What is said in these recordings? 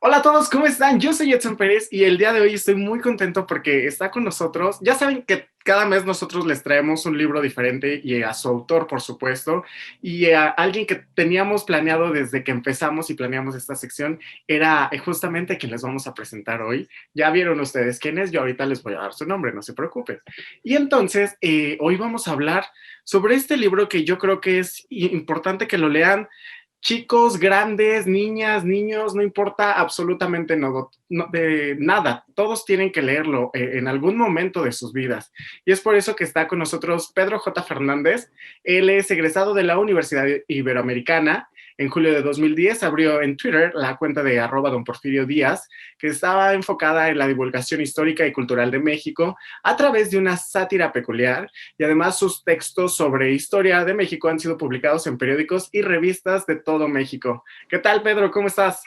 Hola a todos, ¿cómo están? Yo soy Edson Pérez y el día de hoy estoy muy contento porque está con nosotros. Ya saben que cada mes nosotros les traemos un libro diferente y a su autor, por supuesto, y a alguien que teníamos planeado desde que empezamos y planeamos esta sección era justamente quien les vamos a presentar hoy. Ya vieron ustedes quién es, yo ahorita les voy a dar su nombre, no se preocupen. Y entonces, hoy vamos a hablar sobre este libro que yo creo que es importante que lo lean chicos, grandes, niñas, niños, no importa absolutamente nada. Todos tienen que leerlo en algún momento de sus vidas. Y es por eso que está con nosotros Pedro J. Fernández. Él es egresado de la Universidad Iberoamericana. En julio de 2010 abrió en Twitter la cuenta de @don Porfirio Díaz, que estaba enfocada en la divulgación histórica y cultural de México a través de una sátira peculiar, y además sus textos sobre historia de México han sido publicados en periódicos y revistas de todo México. ¿Qué tal, Pedro? ¿Cómo estás?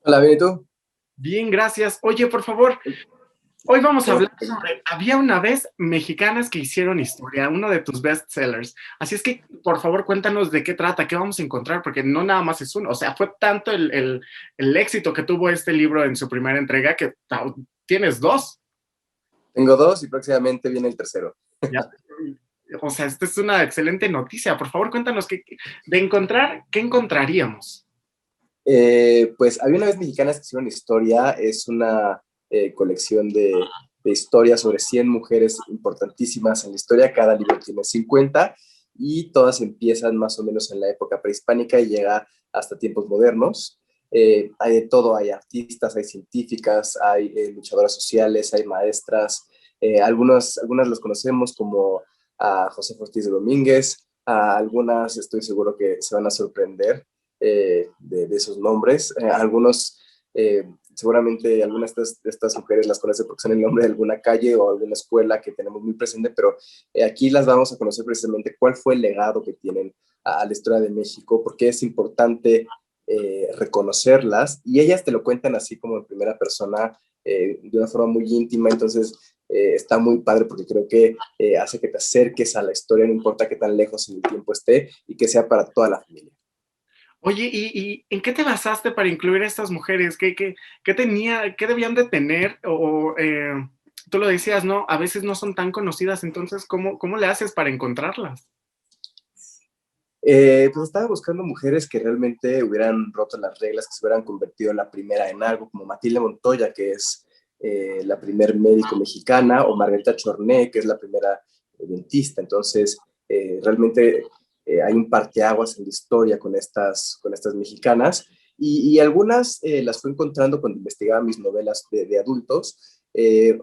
Hola, bien, ¿y tú? Bien, gracias. Oye, por favor, hoy vamos a ¿Cómo hablar estás? sobre Había una vez mexicanas que hicieron historia, uno de tus bestsellers. Así es que, por favor, cuéntanos de qué trata, qué vamos a encontrar, porque no nada más es uno. O sea, fue tanto el éxito que tuvo este libro en su primera entrega que tienes dos. Tengo dos y próximamente viene el tercero. Ya, o sea, esta es una excelente noticia. Por favor, cuéntanos de encontrar, ¿qué encontraríamos? Pues había una vez mexicanas que hicieron historia, es una colección de historias sobre 100 mujeres importantísimas en la historia, cada libro tiene 50 y todas empiezan más o menos en la época prehispánica y llega hasta tiempos modernos. Hay de todo, hay artistas, hay científicas, hay luchadoras sociales, hay maestras, algunas los conocemos como a José Ortiz de Domínguez, a algunas estoy seguro que se van a sorprender de esos nombres. Algunos, seguramente algunas de estas mujeres las conocen porque son el nombre de alguna calle o alguna escuela que tenemos muy presente, pero aquí las vamos a conocer precisamente cuál fue el legado que tienen a la historia de México, porque es importante reconocerlas y ellas te lo cuentan así como en primera persona, de una forma muy íntima, entonces está muy padre porque creo que hace que te acerques a la historia, no importa qué tan lejos en el tiempo esté y que sea para toda la familia. Oye, ¿y en qué te basaste para incluir a estas mujeres? ¿Qué debían de tener? Tú lo decías, ¿no? A veces no son tan conocidas, entonces, ¿cómo le haces para encontrarlas? Pues estaba buscando mujeres que realmente hubieran roto las reglas, que se hubieran convertido la primera en algo, como Matilde Montoya, que es la primer médico mexicana, o Margarita Chorné, que es la primera dentista. Entonces, realmente hay un parteaguas en la historia con estas mexicanas. Y algunas las fui encontrando cuando investigaba mis novelas de adultos.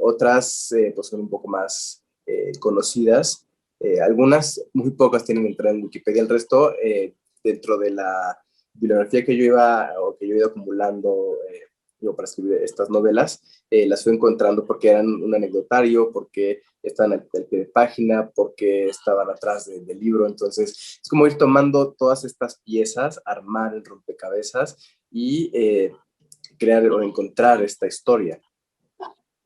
Otras pues son un poco más conocidas. Algunas, muy pocas tienen entrada en Wikipedia, el resto, dentro de la bibliografía que yo iba o que yo he ido acumulando yo para escribir estas novelas, las fui encontrando porque eran un anecdotario, porque estaban al pie de página, porque estaban atrás del libro. Entonces, es como ir tomando todas estas piezas, armar el rompecabezas y crear o encontrar esta historia.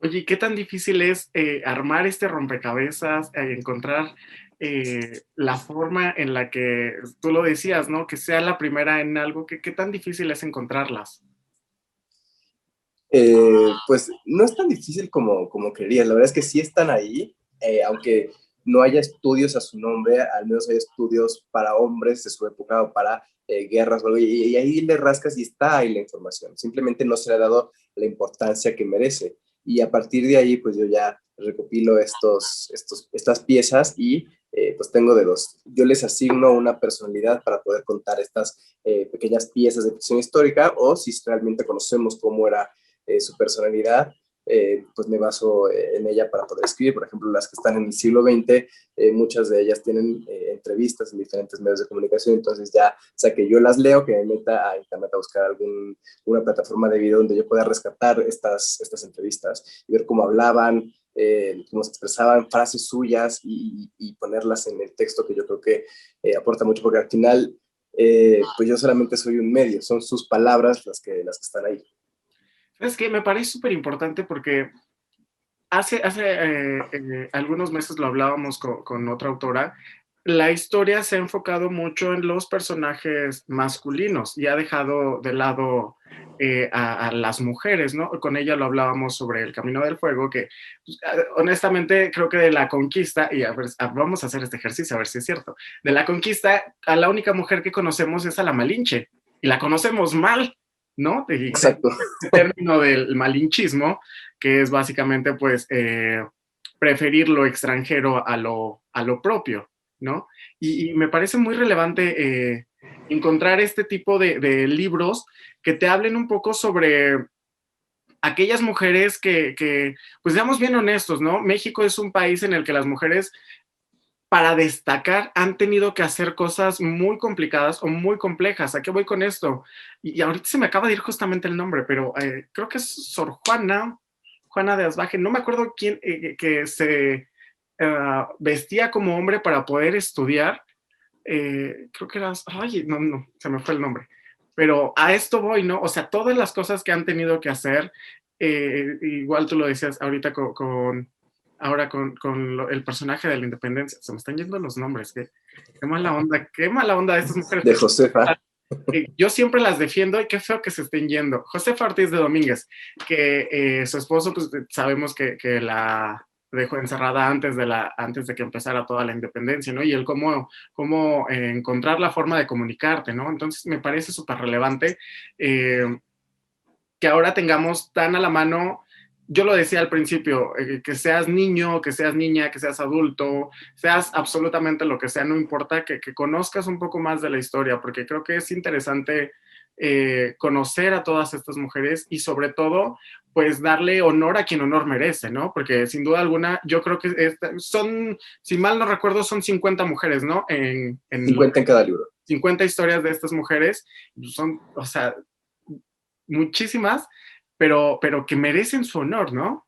Oye, ¿qué tan difícil es armar este rompecabezas, encontrar la forma en la que tú lo decías, ¿no? Que sea la primera en algo, ¿qué tan difícil es encontrarlas? Pues no es tan difícil como creerías. La verdad es que sí están ahí, aunque no haya estudios a su nombre, al menos hay estudios para hombres de su época o para guerras o algo, y ahí le rascas y está ahí la información. Simplemente no se le ha dado la importancia que merece. Y a partir de ahí, pues yo ya recopilo estas piezas y pues tengo de dos. Yo les asigno una personalidad para poder contar estas pequeñas piezas de ficción histórica, o si realmente conocemos cómo era su personalidad, pues me baso en ella para poder escribir. Por ejemplo, las que están en el siglo XX, muchas de ellas tienen entrevistas en diferentes medios de comunicación, entonces ya sea que yo las leo, que me meta a internet a buscar alguna plataforma de video donde yo pueda rescatar estas entrevistas y ver cómo hablaban, cómo se expresaban, frases suyas y ponerlas en el texto, que yo creo que aporta mucho, porque al final, pues yo solamente soy un medio, son sus palabras las que están ahí. Es que me parece súper importante porque hace algunos meses lo hablábamos con otra autora. la historia se ha enfocado mucho en los personajes masculinos y ha dejado de lado a las mujeres, ¿no? Con ella lo hablábamos sobre El Camino del Fuego, que pues, honestamente creo que de la conquista, y a ver, vamos a hacer este ejercicio a ver si es cierto, de la conquista a la única mujer que conocemos es a la Malinche, y la conocemos mal, ¿no? Y Exacto. este término del malinchismo, que es básicamente pues preferir lo extranjero a lo propio, ¿no? Y me parece muy relevante encontrar este tipo de libros que te hablen un poco sobre aquellas mujeres pues seamos bien honestos, ¿no? México es un país en el que las mujeres, para destacar, han tenido que hacer cosas muy complicadas o muy complejas. ¿A qué voy con esto? Y ahorita se me acaba de ir justamente el nombre, pero creo que es Sor Juana, Juana de Asbaje, no me acuerdo quién, que se vestía como hombre para poder estudiar. Creo que era, ay, no, no, se me fue el nombre. Pero a esto voy, ¿no? O sea, todas las cosas que han tenido que hacer, igual tú lo decías ahorita ahora con el personaje de la independencia, se me están yendo los nombres, qué mala onda de estas mujeres. De Josefa. Yo siempre las defiendo y qué feo que se estén yendo. Josefa Ortiz de Domínguez, que su esposo, pues sabemos que la dejó encerrada antes de que empezara toda la independencia, ¿no? Y él cómo encontrar la forma de comunicarte, ¿no? Entonces me parece súper relevante que ahora tengamos tan a la mano, yo lo decía al principio, que seas niño, que seas niña, que seas adulto, seas absolutamente lo que sea, no importa, que conozcas un poco más de la historia, porque creo que es interesante conocer a todas estas mujeres y sobre todo, pues darle honor a quien honor merece, ¿no? Porque sin duda alguna, yo creo que son, si mal no recuerdo, son 50 mujeres, ¿no? 50 en cada libro. 50 historias de estas mujeres, son, o sea, muchísimas, pero que merecen su honor, ¿no?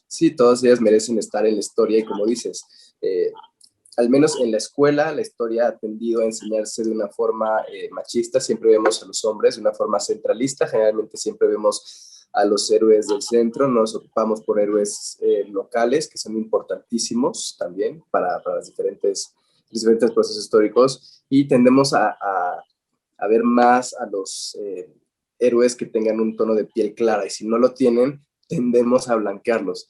Sí, todas ellas merecen estar en la historia y como dices, al menos en la escuela, la historia ha tendido a enseñarse de una forma machista, siempre vemos a los hombres de una forma centralista, generalmente siempre vemos a los héroes del centro, nos ocupamos por héroes locales que son importantísimos también para los diferentes procesos históricos y tendemos a ver más a los héroes que tengan un tono de piel clara y si no lo tienen, tendemos a blanquearlos.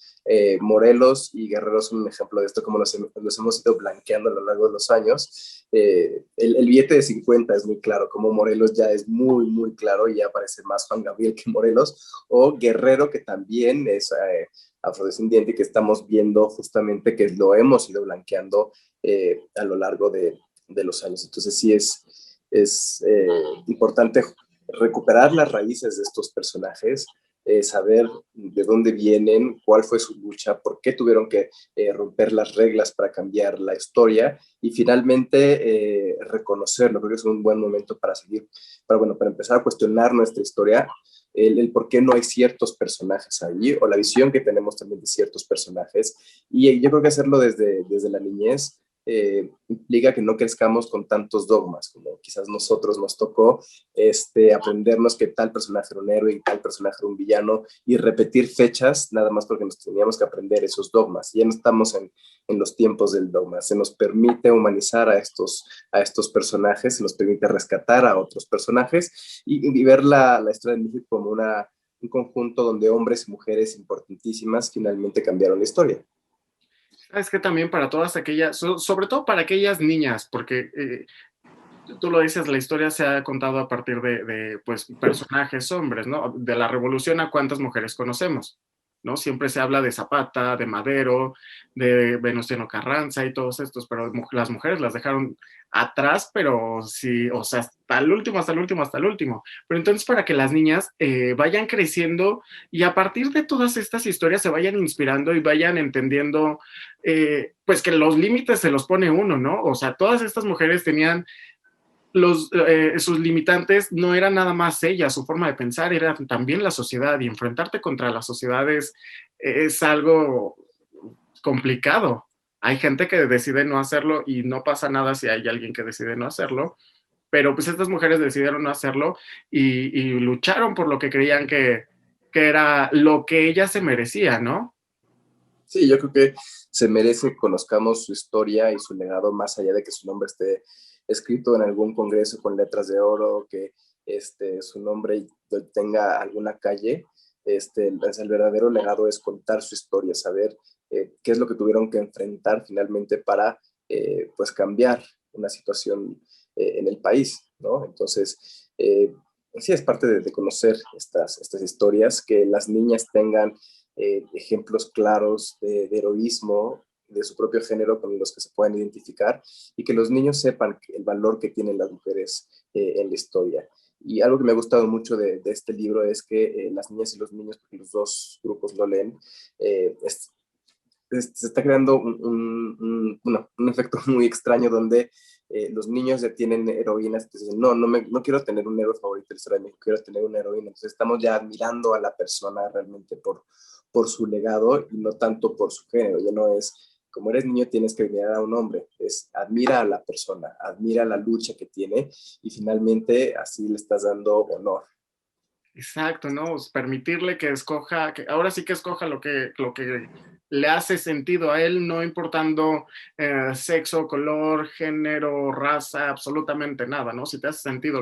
Morelos y Guerrero son un ejemplo de esto, como los hemos ido blanqueando a lo largo de los años. El billete de 50 es muy claro, como Morelos ya es muy, muy claro y ya parece más Juan Gabriel que Morelos, o Guerrero, que también es afrodescendiente, que estamos viendo justamente que lo hemos ido blanqueando a lo largo de los años. Entonces sí es importante recuperar las raíces de estos personajes, saber de dónde vienen, cuál fue su lucha, por qué tuvieron que romper las reglas para cambiar la historia y finalmente reconocerlo. Creo que es un buen momento para seguir, para empezar a cuestionar nuestra historia, el por qué no hay ciertos personajes ahí o la visión que tenemos también de ciertos personajes. Y yo creo que hacerlo desde la niñez implica que no crezcamos con tantos dogmas, como quizás nosotros nos tocó aprendernos que tal personaje era un héroe y tal personaje era un villano y repetir fechas nada más porque nos teníamos que aprender esos dogmas. Ya no estamos en los tiempos del dogma, se nos permite humanizar a estos personajes, se nos permite rescatar a otros personajes y ver la historia de México como un conjunto donde hombres y mujeres importantísimas finalmente cambiaron la historia. Es que también para todas aquellas, sobre todo para aquellas niñas, porque tú lo dices, la historia se ha contado a partir pues, personajes hombres, ¿no? De la revolución a cuántas mujeres conocemos, ¿no? Siempre se habla de Zapata, de Madero, de Venustiano Carranza y todos estos, pero las mujeres las dejaron atrás, pero sí, o sea, hasta el último, hasta el último, hasta el último. Pero entonces para que las niñas vayan creciendo y a partir de todas estas historias se vayan inspirando y vayan entendiendo, pues que los límites se los pone uno, ¿no? O sea, todas estas mujeres tenían sus limitantes no eran nada más ella, su forma de pensar, era también la sociedad y enfrentarte contra las sociedades es algo complicado. Hay gente que decide no hacerlo y no pasa nada si hay alguien que decide no hacerlo, pero pues estas mujeres decidieron no hacerlo y lucharon por lo que creían que era lo que ella se merecía, ¿no? Sí, yo creo que se merece que conozcamos su historia y su legado más allá de que su nombre esté escrito en algún congreso con letras de oro, que su nombre tenga alguna calle. El verdadero legado es contar su historia, saber qué es lo que tuvieron que enfrentar finalmente para pues cambiar una situación en el país, ¿no? Entonces, sí es parte de conocer estas historias, que las niñas tengan ejemplos claros de heroísmo de su propio género con los que se puedan identificar y que los niños sepan el valor que tienen las mujeres en la historia. Y algo que me ha gustado mucho de este libro es que las niñas y los niños, porque los dos grupos lo leen, se está creando un efecto muy extraño donde los niños ya tienen heroínas que dicen, no quiero tener un héroe favorito de la historia de México, quiero tener una heroína. Entonces estamos ya admirando a la persona realmente por su legado y no tanto por su género. Ya no es, como eres niño tienes que admirar a un hombre, es admira a la persona, admira la lucha que tiene y finalmente así le estás dando honor. Exacto, ¿no? Pues, permitirle que escoja, que ahora sí que escoja lo que le hace sentido a él, no importando sexo, color, género, raza, absolutamente nada, ¿no? Si te hace sentido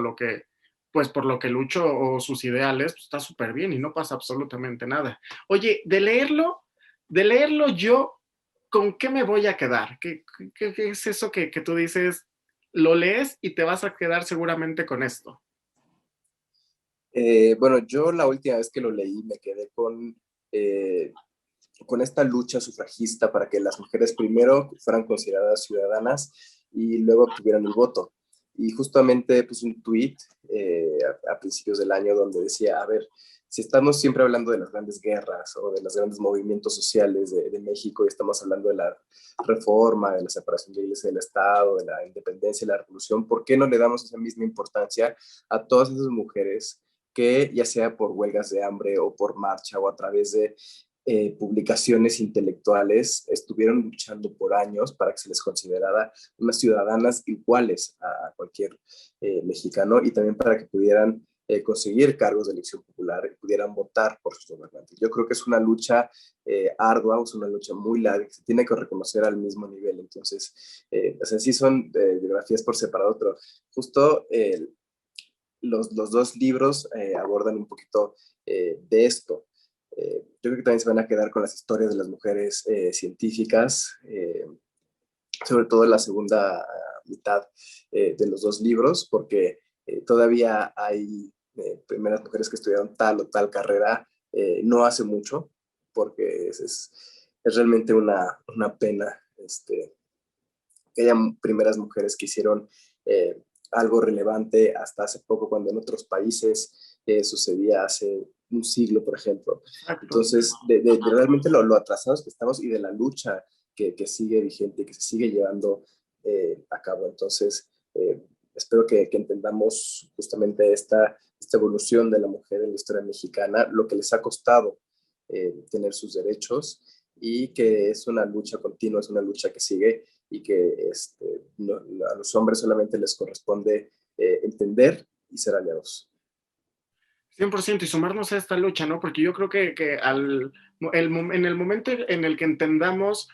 pues por lo que lucho o sus ideales, pues está súper bien y no pasa absolutamente nada. Oye, de leerlo yo, ¿con qué me voy a quedar? ¿Qué es eso que tú dices? Lo lees y te vas a quedar seguramente con esto. Bueno, yo la última vez que lo leí me quedé eh, con esta lucha sufragista para que las mujeres primero fueran consideradas ciudadanas y luego obtuvieran el voto. Y justamente puse un tweet a principios del año donde decía, a ver, si estamos siempre hablando de las grandes guerras o de los grandes movimientos sociales de México y estamos hablando de la reforma, de la separación de la iglesia del Estado, de la independencia y la revolución, ¿por qué no le damos esa misma importancia a todas esas mujeres que ya sea por huelgas de hambre o por marcha o a través de publicaciones intelectuales estuvieron luchando por años para que se les considerara unas ciudadanas iguales a cualquier mexicano y también para que pudieran conseguir cargos de elección popular y pudieran votar por sus gobernantes? Yo creo que es una lucha ardua, es una lucha muy larga que se tiene que reconocer al mismo nivel. Entonces, o sea, sí son biografías por separado, pero justo los dos libros abordan un poquito de esto. Yo creo que también se van a quedar con las historias de las mujeres científicas, sobre todo en la segunda mitad de los dos libros, porque todavía hay primeras mujeres que estudiaron tal o tal carrera no hace mucho, porque es realmente una pena que haya primeras mujeres que hicieron algo relevante hasta hace poco, cuando en otros países sucedía hace un siglo, por ejemplo. Exacto. Entonces, de realmente lo atrasados que estamos y de la lucha que sigue vigente, que se sigue llevando a cabo. Entonces, espero que entendamos justamente esta evolución de la mujer en la historia mexicana, lo que les ha costado tener sus derechos y que es una lucha continua, es una lucha que sigue y que a los hombres solamente les corresponde entender y ser aliados. 100% y sumarnos a esta lucha, ¿no? Porque yo creo que en el momento en el que entendamos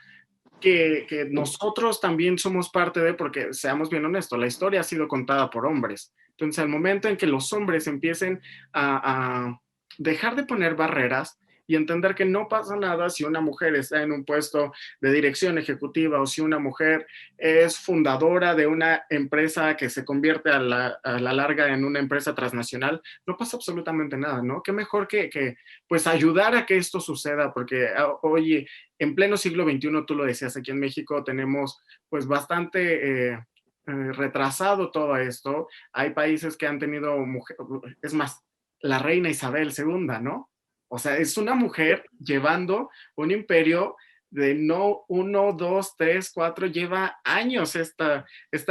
que nosotros también somos parte de, porque seamos bien honestos, la historia ha sido contada por hombres. Entonces, al momento en que los hombres empiecen a dejar de poner barreras y entender que no pasa nada si una mujer está en un puesto de dirección ejecutiva o si una mujer es fundadora de una empresa que se convierte a la larga en una empresa transnacional, no pasa absolutamente nada, ¿no? Qué mejor que pues ayudar a que esto suceda, porque oye, en pleno siglo XXI, tú lo decías, aquí en México tenemos pues bastante retrasado todo esto. Hay países que han tenido mujeres, es más, la reina Isabel II, ¿no? O sea, es una mujer llevando un imperio de no uno, dos, tres, cuatro, lleva años esta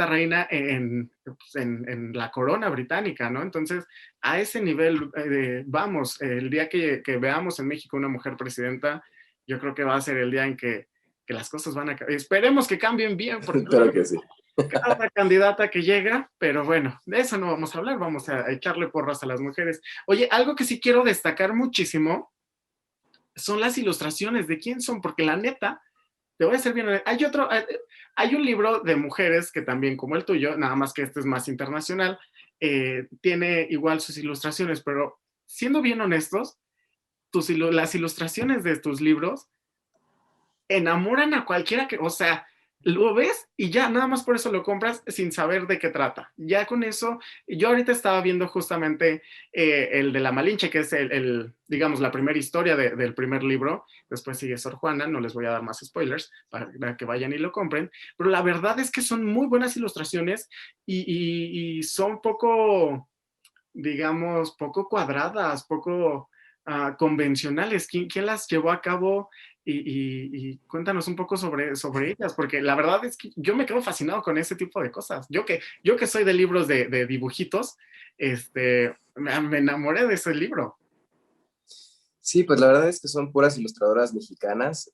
reina en la corona británica, ¿no? Entonces, a ese nivel vamos, el día que veamos en México una mujer presidenta, yo creo que va a ser el día en que las cosas van a cambiar. Esperemos que cambien bien, porque Espero que sí. cada candidata que llega, pero bueno, de eso no vamos a hablar, vamos a echarle porras a las mujeres. Oye, algo que sí quiero destacar muchísimo son las ilustraciones. ¿De quién son? Porque la neta, te voy a ser bien, hay un libro de mujeres que también, como el tuyo, nada más que este es más internacional, tiene igual sus ilustraciones, pero siendo bien honestos, las ilustraciones de tus libros enamoran a cualquiera que, o sea, lo ves y ya, nada más por eso lo compras sin saber de qué trata. Ya con eso, yo ahorita estaba viendo justamente el de la Malinche, que es digamos, la primera historia del primer libro. Después sigue Sor Juana, no les voy a dar más spoilers para que vayan y lo compren. Pero la verdad es que son muy buenas ilustraciones y son poco, digamos, poco cuadradas, poco convencionales. ¿Quién las llevó a cabo? Y cuéntanos un poco sobre ellas, porque la verdad es que yo me quedo fascinado con ese tipo de cosas. Yo que soy de libros de dibujitos, me enamoré de ese libro. Sí, pues la verdad es que son puras ilustradoras mexicanas.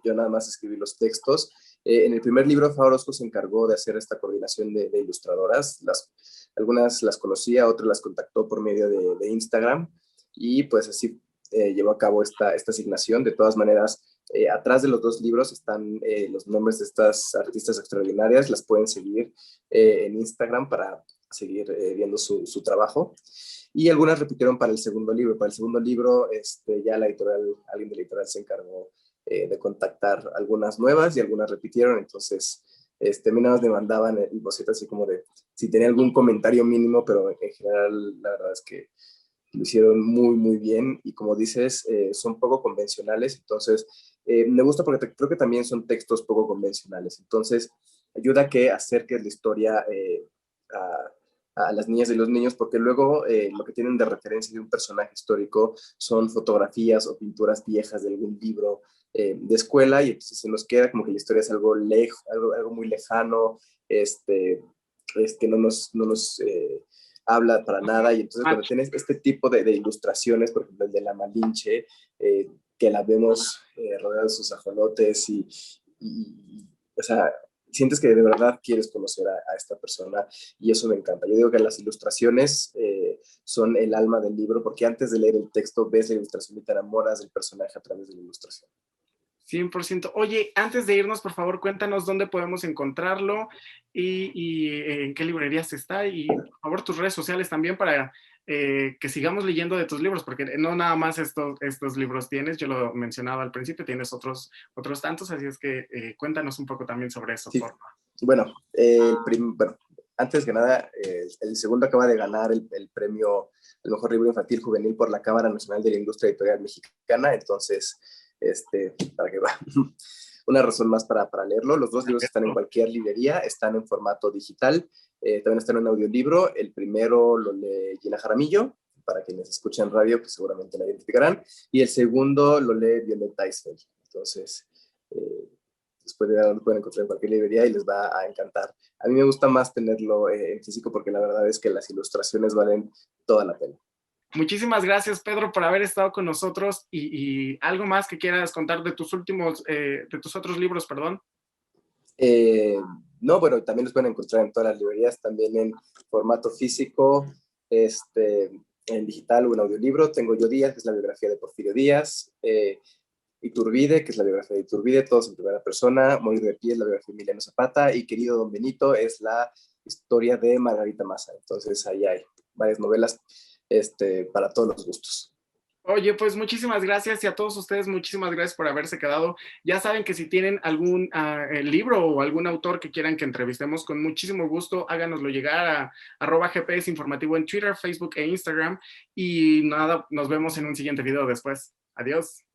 Yo nada más escribí los textos. En el primer libro, Fa Orozco se encargó de hacer esta coordinación de ilustradoras. Algunas las conocía, otras las contactó por medio de Instagram y pues así llevó a cabo esta asignación. De todas maneras, atrás de los dos libros están los nombres de estas artistas extraordinarias. Las pueden seguir en Instagram para seguir viendo su trabajo. Y algunas repitieron para el segundo libro. Para el segundo libro, ya alguien de la editorial se encargó de contactar algunas nuevas y algunas repitieron. Entonces, a mí nada más me mandaban el boceto así como de si tenía algún comentario mínimo, pero en general la verdad es que lo hicieron muy, muy bien. Y como dices, son poco convencionales. Entonces, me gusta porque creo que también son textos poco convencionales. Entonces, ayuda a que acerques la historia a las niñas y los niños, porque luego lo que tienen de referencia de un personaje histórico son fotografías o pinturas viejas de algún libro de escuela, y entonces se nos queda como que la historia es algo algo muy lejano, que no nos habla para nada. Y entonces cuando tienes este tipo de ilustraciones, por ejemplo el de la Malinche, que la vemos rodeada de sus ajolotes o sea, sientes que de verdad quieres conocer a esta persona, y eso me encanta. Yo digo que las ilustraciones son el alma del libro, porque antes de leer el texto ves la ilustración y te enamoras del personaje a través de la ilustración. 100%. Oye, antes de irnos, por favor, cuéntanos dónde podemos encontrarlo y en qué librerías está, y por favor tus redes sociales también para que sigamos leyendo de tus libros, porque no nada más estos libros tienes, yo lo mencionaba al principio, tienes otros tantos, así es que cuéntanos un poco también sobre eso, Sí. por favor. Bueno, antes que nada, el segundo acaba de ganar el premio al mejor libro infantil juvenil por la Cámara Nacional de la Industria Editorial Mexicana. Entonces, para que va, una razón más para leerlo. Los dos libros están en cualquier librería, están en formato digital, también están en audiolibro. El primero lo lee Gina Jaramillo, para quienes escuchan radio, que seguramente la identificarán, y el segundo lo lee Violet Deisfeld. Entonces, después de lo pueden encontrar en cualquier librería y les va a encantar. A mí me gusta más tenerlo en físico, porque la verdad es que las ilustraciones valen toda la pena. Muchísimas gracias, Pedro, por haber estado con nosotros, y algo más que quieras contar de tus otros libros, perdón. No, bueno, también los pueden encontrar en todas las librerías, también en formato físico, en digital o en audiolibro. Tengo Yo Díaz, que es la biografía de Porfirio Díaz, Iturbide, que es la biografía de Iturbide, todos en primera persona. Morir de Pie es la biografía de Emiliano Zapata, y Querido Don Benito es la historia de Margarita Massa. Entonces ahí hay varias novelas para todos los gustos. Oye, pues muchísimas gracias, y a todos ustedes muchísimas gracias por haberse quedado. Ya saben que si tienen algún libro o algún autor que quieran que entrevistemos, con muchísimo gusto háganoslo llegar a @GPS Informativo en Twitter, Facebook e Instagram. Y nada, nos vemos en un siguiente video después. Adiós.